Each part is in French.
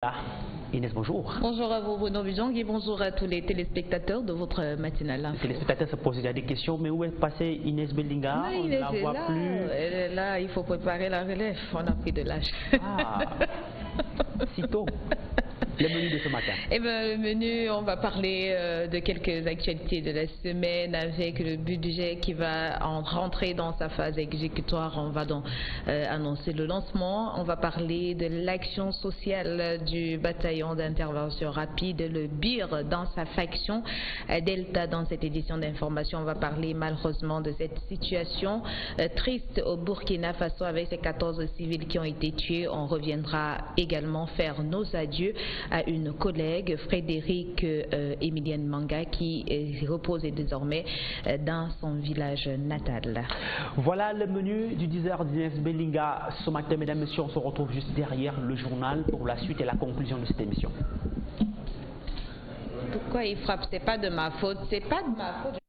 Ah, Inès, bonjour. Bonjour à vous, Bruno Bujang, et bonjour à tous les téléspectateurs de votre matinale. Les téléspectateurs se posent déjà des questions, mais où est passée Inès Belinga? Non, On ne la voit plus. Elle est là, il faut préparer la relève, on a pris de l'âge. Ah, si tôt. Le menu de ce matin. Eh bien, le menu, on va parler de quelques actualités de la semaine avec le budget qui va rentrer dans sa phase exécutoire. On va donc annoncer le lancement. On va parler de l'action sociale du bataillon d'intervention rapide, le BIR, dans sa faction Delta. Dans cette édition d'information, on va parler malheureusement de cette situation triste au Burkina Faso avec ces 14 civils qui ont été tués. On reviendra également faire nos adieux à une collègue, Frédéric Emilienne Manga, qui repose désormais dans son village natal. Voilà le menu du 10h d'Inès Belinga ce matin, mesdames et messieurs. On se retrouve juste derrière le journal pour la suite et la conclusion de cette émission. Pourquoi il frappe? C'est pas de ma faute, c'est pas de ma faute.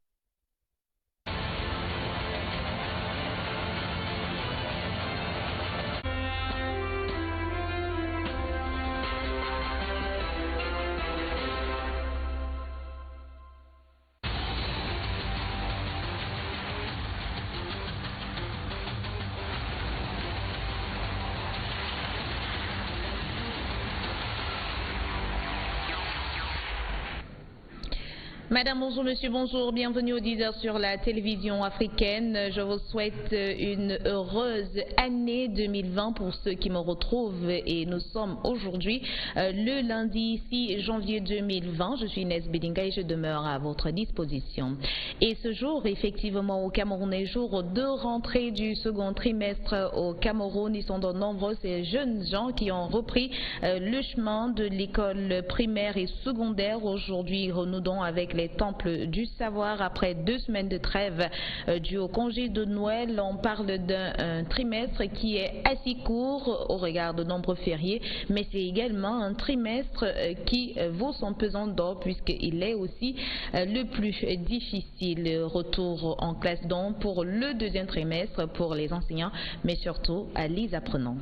Madame, bonjour, monsieur, bonjour, bienvenue au 10h sur la télévision africaine. Je vous souhaite une heureuse année 2020 pour ceux qui me retrouvent et nous sommes aujourd'hui le lundi 6 janvier 2020. Je suis Inès Belinga et je demeure à votre disposition. Et ce jour, effectivement, au Cameroun est jour de rentrée du second trimestre au Cameroun. Ils sont de nombreux ces jeunes gens qui ont repris le chemin de l'école primaire et secondaire. Aujourd'hui, renouons avec les temples du savoir après 2 semaines de trêve due au congé de Noël. On parle d'un trimestre qui est assez court au regard de nombreux fériés, mais c'est également un trimestre qui vaut son pesant d'or puisqu'il est aussi le plus difficile. Retour en classe donc pour le deuxième trimestre pour les enseignants, mais surtout les apprenants.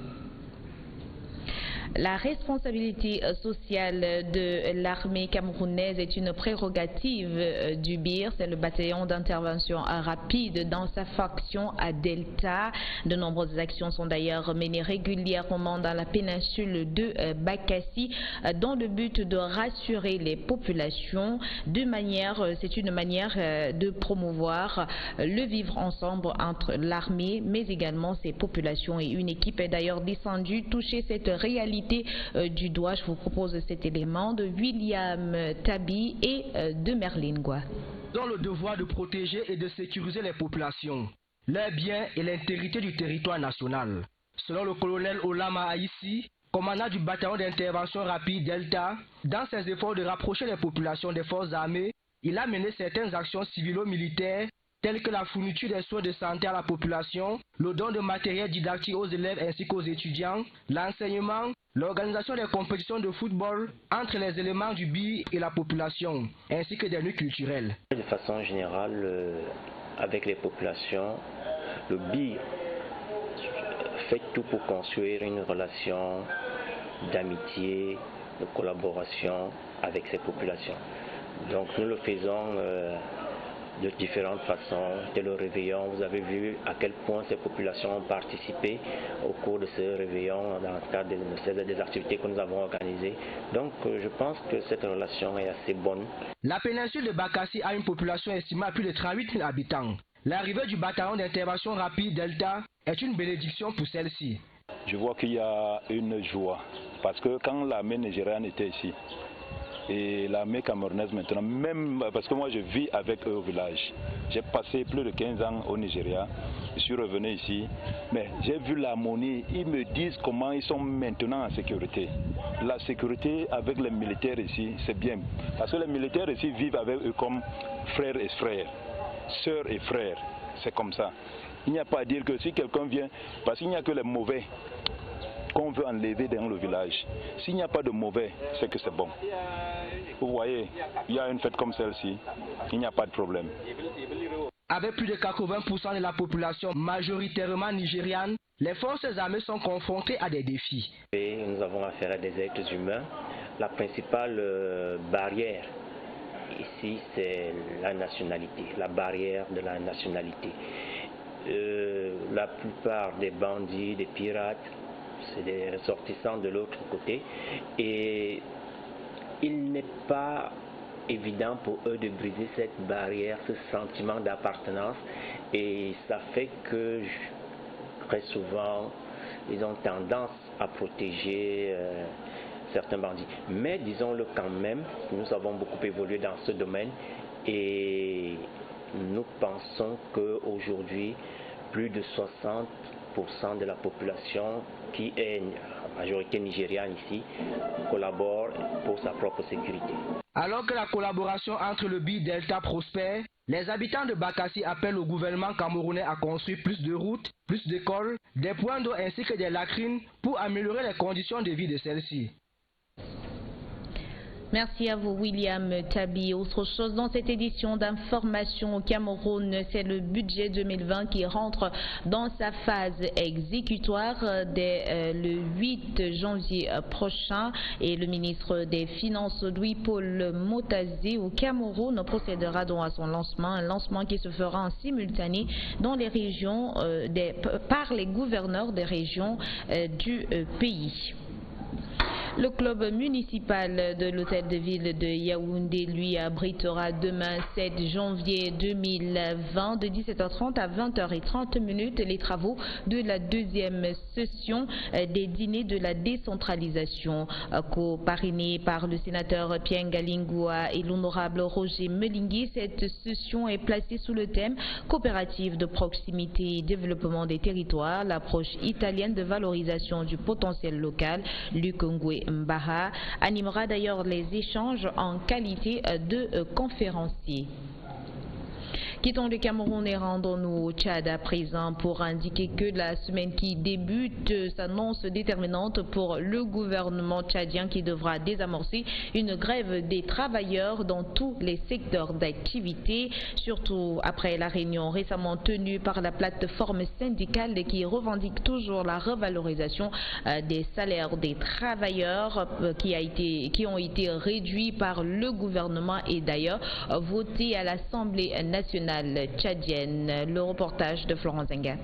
La responsabilité sociale de l'armée camerounaise est une prérogative du BIR, c'est le bataillon d'intervention rapide dans sa faction à Delta. De nombreuses actions sont d'ailleurs menées régulièrement dans la péninsule de Bakassi dans le but de rassurer les populations. C'est une manière de promouvoir le vivre ensemble entre l'armée mais également ses populations, et une équipe est d'ailleurs descendue toucher cette réalité du doigt. Je vous propose cet élément de William Tabi et de Merlin Gua. Dans le devoir de protéger et de sécuriser les populations, leurs biens et l'intégrité du territoire national. Selon le colonel Olama Aïssi, commandant du bataillon d'intervention rapide Delta, dans ses efforts de rapprocher les populations des forces armées, il a mené certaines actions civilo-militaires telles que la fourniture des soins de santé à la population, le don de matériel didactique aux élèves ainsi qu'aux étudiants, l'enseignement, l'organisation des compétitions de football entre les éléments du BIR et la population, ainsi que des nuits culturelles. De façon générale, avec les populations, le BIR fait tout pour construire une relation d'amitié, de collaboration avec ces populations. Donc nous le faisons de différentes façons. Dès le réveillon, vous avez vu à quel point ces populations ont participé au cours de ce réveillon dans le cadre des activités que nous avons organisées. Donc je pense que cette relation est assez bonne. La péninsule de Bakassi a une population estimée à plus de 38 000 habitants. L'arrivée du bataillon d'intervention rapide Delta est une bénédiction pour celle-ci. Je vois qu'il y a une joie parce que quand l'armée nigériane était ici, et l'armée camerounaise maintenant, même parce que moi je vis avec eux au village. J'ai passé plus de 15 ans au Nigeria, je suis revenu ici, mais j'ai vu l'harmonie. Ils me disent comment ils sont maintenant en sécurité. La sécurité avec les militaires ici, c'est bien, parce que les militaires ici vivent avec eux comme frères et frères, sœurs et frères, c'est comme ça. Il n'y a pas à dire que si quelqu'un vient, parce qu'il n'y a que les mauvais qu'on veut enlever dans le village. S'il n'y a pas de mauvais, c'est que c'est bon. Vous voyez, il y a une fête comme celle-ci, il n'y a pas de problème. Avec plus de 80% de la population majoritairement nigériane, les forces armées sont confrontées à des défis. Et nous avons affaire à des êtres humains. La principale barrière ici, c'est la nationalité, la barrière de la nationalité. La plupart des bandits, des pirates, c'est des ressortissants de l'autre côté. Et il n'est pas évident pour eux de briser cette barrière, ce sentiment d'appartenance. Et ça fait que très souvent, ils ont tendance à protéger certains bandits. Mais disons-le quand même, nous avons beaucoup évolué dans ce domaine et nous pensons qu'aujourd'hui, plus de 60% de la population qui est en majorité nigériane ici collabore pour sa propre sécurité. Alors que la collaboration entre le Bi-Delta prospère, les habitants de Bakassi appellent au gouvernement camerounais à construire plus de routes, plus d'écoles, des points d'eau ainsi que des latrines pour améliorer les conditions de vie de celles-ci. Merci à vous, William Tabi. Autre chose dans cette édition d'information au Cameroun, c'est le budget 2020 qui rentre dans sa phase exécutoire dès le 8 janvier prochain. Et le ministre des Finances, Louis-Paul Motazé, au Cameroun, procédera donc à son lancement. Un lancement qui se fera en simultané dans les régions par les gouverneurs des régions du pays. Le club municipal de l'hôtel de ville de Yaoundé, lui, abritera demain 7 janvier 2020 de 17h30 à 20h30 les travaux de la deuxième session des dîners de la décentralisation, co-parrainée par le sénateur Pierre Ngalingua et l'honorable Roger Melingui. Cette session est placée sous le thème coopérative de proximité et développement des territoires, l'approche italienne de valorisation du potentiel local. Luc Ngwe Mbaha animera d'ailleurs les échanges en qualité de conférencier. Quittons le Cameroun et rendons-nous au Tchad à présent pour indiquer que la semaine qui débute s'annonce déterminante pour le gouvernement tchadien qui devra désamorcer une grève des travailleurs dans tous les secteurs d'activité, surtout après la réunion récemment tenue par la plateforme syndicale qui revendique toujours la revalorisation des salaires des travailleurs qui ont été réduits par le gouvernement et d'ailleurs votés à l'Assemblée nationale tchadienne. Le reportage de Florence Zenga.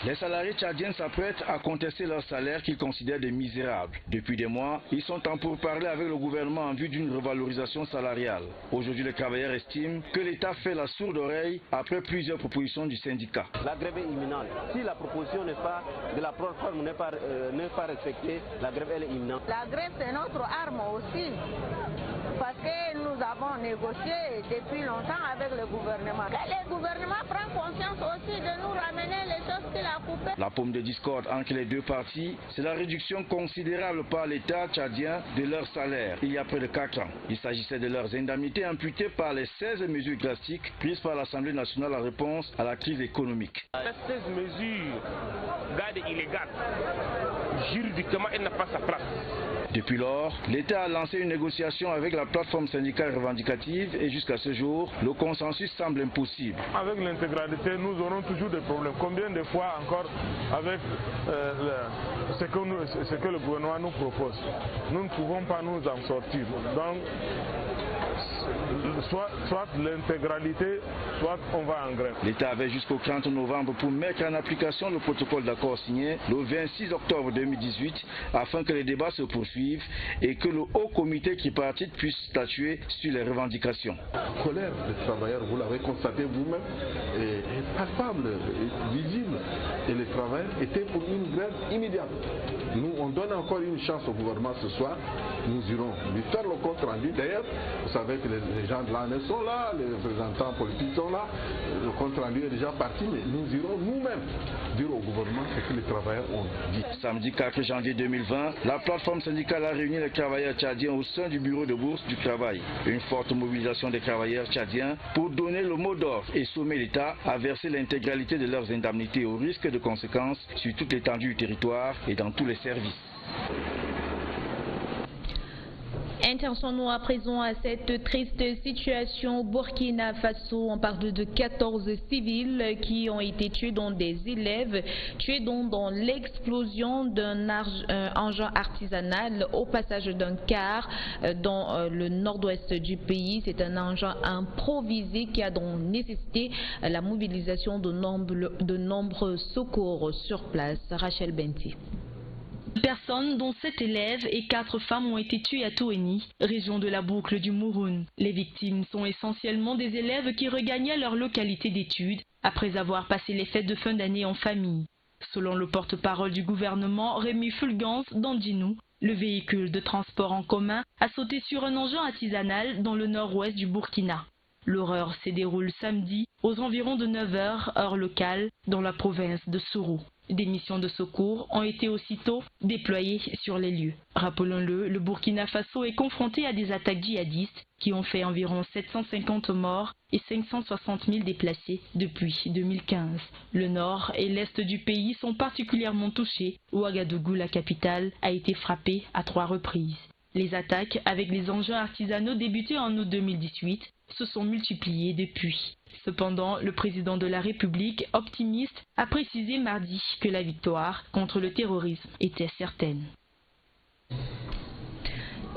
Les salariés tchadiens s'apprêtent à contester leurs salaires qu'ils considèrent des misérables. Depuis des mois, ils sont en pourparlers avec le gouvernement en vue d'une revalorisation salariale. Aujourd'hui, les travailleurs estiment que l'État fait la sourde oreille après plusieurs propositions du syndicat. La grève est imminente. Si la proposition de la plateforme n'est pas respectée, la grève elle est imminente. La grève c'est notre arme aussi. Parce que nous avons négocié depuis longtemps avec le gouvernement. Et le gouvernement prend conscience aussi de nous ramener les choses qu'il a coupées. La pomme de discorde entre les deux parties, c'est la réduction considérable par l'État tchadien de leur salaire il y a près de 4 ans. Il s'agissait de leurs indemnités imputées par les 16 mesures drastiques prises par l'Assemblée nationale en réponse à la crise économique. Ces 16 mesures, garde illégale, juridiquement, elle n'a pas sa place. Depuis lors, l'État a lancé une négociation avec la plateforme syndicale revendicative et jusqu'à ce jour, le consensus semble impossible. Avec l'intégralité, nous aurons toujours des problèmes. Combien de fois encore avec ce que le gouvernement nous propose, nous ne pouvons pas nous en sortir. Donc, soit l'intégralité, soit on va en grève. L'État avait jusqu'au 30 novembre pour mettre en application le protocole d'accord signé le 26 octobre 2018 afin que les débats se poursuivent et que le haut comité tripartite puisse statuer sur les revendications. La colère des travailleurs, vous l'avez constaté vous-même, est palpable, est visible. Et les travailleurs étaient pour une grève immédiate. Nous, on donne encore une chance au gouvernement ce soir. Nous irons lui faire le compte rendu. D'ailleurs, vous savez que les gens de l'ANS sont là, les représentants politiques sont là. Le compte rendu est déjà parti, mais nous irons nous-mêmes dire au gouvernement ce que les travailleurs ont dit. Samedi 4 janvier 2020, la plateforme syndicale a réuni les travailleurs tchadiens au sein du bureau de bourse du travail. Une forte mobilisation des travailleurs tchadiens pour donner le mot d'ordre et sommer l'État à verser l'intégralité de leurs indemnités au risque de conséquences sur toute l'étendue du territoire et dans tous les services. Intéressons-nous à présent à cette triste situation au Burkina Faso. On parle de 14 civils qui ont été tués, dont des élèves, tués dans l'explosion d'un engin artisanal au passage d'un car dans le nord-ouest du pays. C'est un engin improvisé qui a donc nécessité la mobilisation de nombreux secours sur place. Rachel Benti. Personnes, dont 7 élèves et 4 femmes, ont été tuées à Toeni, région de la boucle du Mouroun. Les victimes sont essentiellement des élèves qui regagnaient leur localité d'études après avoir passé les fêtes de fin d'année en famille. Selon le porte-parole du gouvernement, Rémi Fulgence d'Andinou, le véhicule de transport en commun a sauté sur un engin artisanal dans le nord-ouest du Burkina. L'horreur se déroule samedi aux environs de 9 h, heure locale, dans la province de Sourou. Des missions de secours ont été aussitôt déployées sur les lieux. Rappelons-le, le Burkina Faso est confronté à des attaques djihadistes qui ont fait environ 750 morts et 560 000 déplacés depuis 2015. Le nord et l'est du pays sont particulièrement touchés. Ouagadougou, la capitale, a été frappée à 3 reprises. Les attaques avec les engins artisanaux débutées en août 2018 se sont multipliées depuis. Cependant, le président de la République, optimiste, a précisé mardi que la victoire contre le terrorisme était certaine.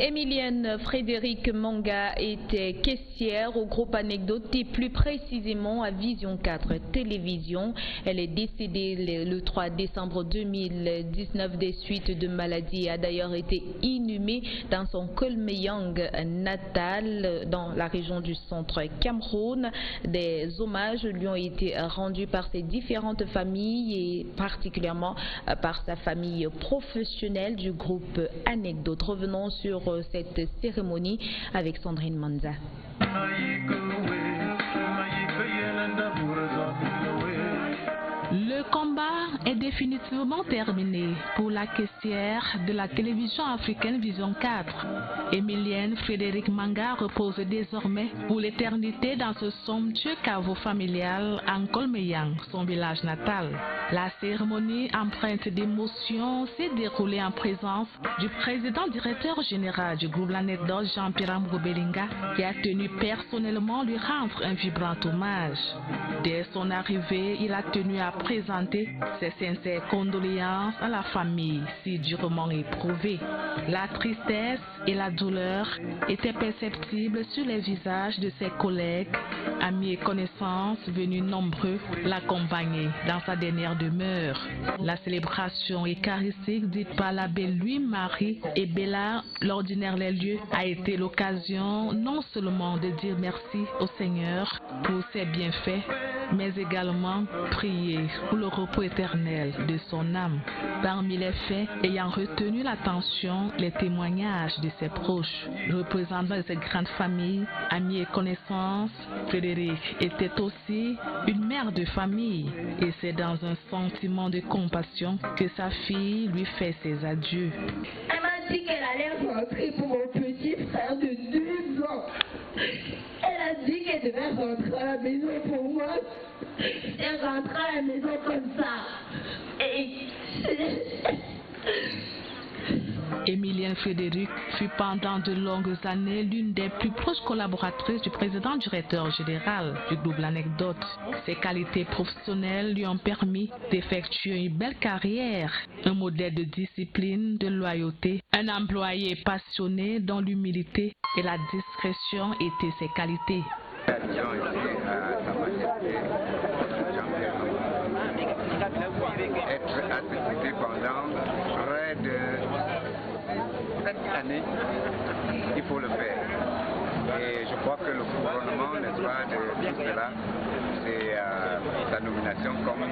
Emilienne Frédéric Manga était caissière au groupe Anecdote et plus précisément à Vision 4 Télévision. Elle est décédée le 3 décembre 2019 des suites de maladie et a d'ailleurs été inhumée dans son Kolmeyang natal dans la région du centre Cameroun. Des hommages lui ont été rendus par ses différentes familles et particulièrement par sa famille professionnelle du groupe Anecdote. Revenons sur cette cérémonie avec Sandrine Manza. Le combat est définitivement terminé pour la caissière de la télévision africaine Vision 4. Emilienne Frédéric Manga repose désormais pour l'éternité dans ce somptueux caveau familial en Kolmeyang, son village natal. La cérémonie empreinte d'émotion s'est déroulée en présence du président directeur général du groupe L'Anecdote, Jean-Pierre Mgobelinga, qui a tenu personnellement lui rendre un vibrant hommage. Dès son arrivée, il a tenu à présenter ses sincères condoléances à la famille si durement éprouvée. La tristesse et la douleur étaient perceptibles sur les visages de ses collègues, amis et connaissances venus nombreux l'accompagner dans sa dernière demeure. La célébration eucharistique dite par l'abbé Louis-Marie et Bella, l'ordinaire les lieux, a été l'occasion non seulement de dire merci au Seigneur pour ses bienfaits, mais également prier pour le repos éternel de son âme. Parmi les faits ayant retenu l'attention, les témoignages de ses proches, représentant de cette grande famille, amis et connaissances, Frédéric était aussi une mère de famille et c'est dans un sentiment de compassion que sa fille lui fait ses adieux. Elle m'a dit qu'elle allait rentrer pour mon petit frère de 12 ans. Elle a dit qu'elle devait rentrer à la maison pour moi. Elle rentre à la maison comme ça. Emilienne Frédéric fut pendant de longues années l'une des plus proches collaboratrices du président directeur général du groupe L'Anecdote. Ses qualités professionnelles lui ont permis d'effectuer une belle carrière, un modèle de discipline, de loyauté, un employé passionné dont l'humilité et la discrétion étaient ses qualités. Être assisté pendant près de 7 années, il faut le faire. Et je crois que le couronnement, n'est-ce pas, de tout cela, c'est sa nomination comme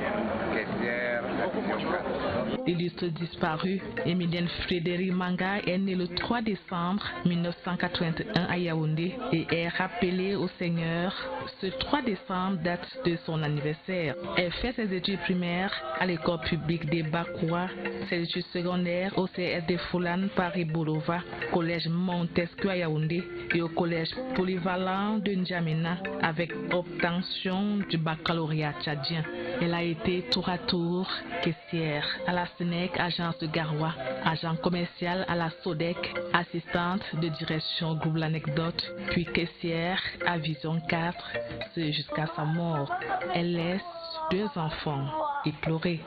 caissière à Vision 4. Illustre disparu, Emilienne Frédéric Manga est née le 3 décembre 1981 à Yaoundé et est rappelée au Seigneur. Ce 3 décembre date de son anniversaire. Elle fait ses études primaires à l'école publique des Bakoua, ses études secondaires au CS de Foulane Paris-Boulova, collège Montesquieu à Yaoundé et au collège polyvalent l'équivalent de N'Djamena avec obtention du baccalauréat tchadien. Elle a été tour à tour caissière à la SNEC, agence de Garoua, agent commercial à la SODEC, assistante de direction groupe L'Anecdote, puis caissière à Vision 4, c'est jusqu'à sa mort. Elle laisse 2 enfants éplorés.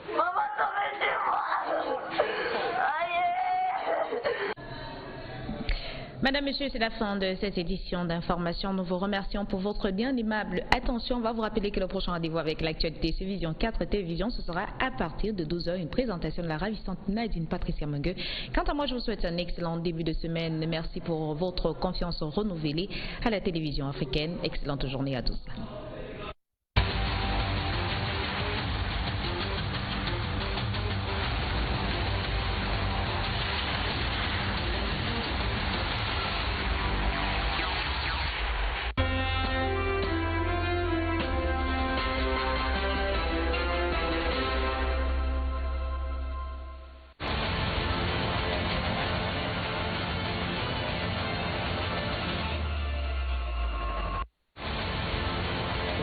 Madame, Monsieur, c'est la fin de cette édition d'information. Nous vous remercions pour votre bien aimable attention. On va vous rappeler que le prochain rendez-vous avec l'actualité sur Vision 4 Télévision, ce sera à partir de 12 h, une présentation de la ravissante Nadine Patricia Mungue. Quant à moi, je vous souhaite un excellent début de semaine. Merci pour votre confiance renouvelée à la télévision africaine. Excellente journée à tous.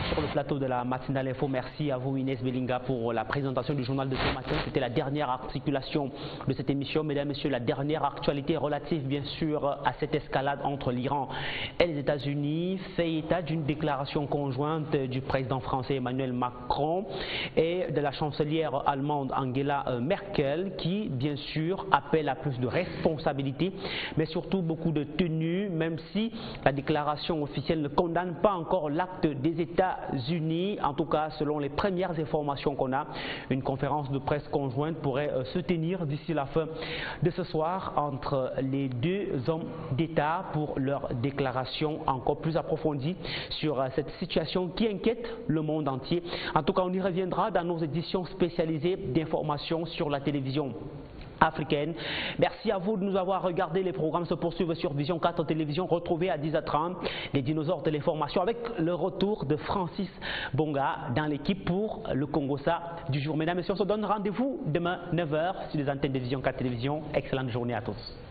Sur le plateau de la matinale info, merci à vous Inès Belinga pour la présentation du journal de ce matin. C'était la dernière articulation de cette émission. Mesdames, Messieurs, la dernière actualité relative bien sûr à cette escalade entre l'Iran et les États-Unis fait état d'une déclaration conjointe du président français Emmanuel Macron et de la chancelière allemande Angela Merkel qui bien sûr appelle à plus de responsabilité mais surtout beaucoup de tenue, même si la déclaration officielle ne condamne pas encore l'acte des États-Unis. En tout cas, selon les premières informations qu'on a, une conférence de presse conjointe pourrait se tenir d'ici la fin de ce soir entre les 2 hommes d'État pour leur déclaration encore plus approfondie sur cette situation qui inquiète le monde entier. En tout cas, on y reviendra dans nos éditions spécialisées d'information sur la télévision africaine. Merci à vous de nous avoir regardé. Les programmes se poursuivent sur Vision 4 Télévision. Retrouvez à 10h30 les dinosaures de l'information avec le retour de Francis Bonga dans l'équipe pour le Congossa du jour. Mesdames et messieurs, on se donne rendez-vous demain 9h sur les antennes de Vision 4 Télévision. Excellente journée à tous.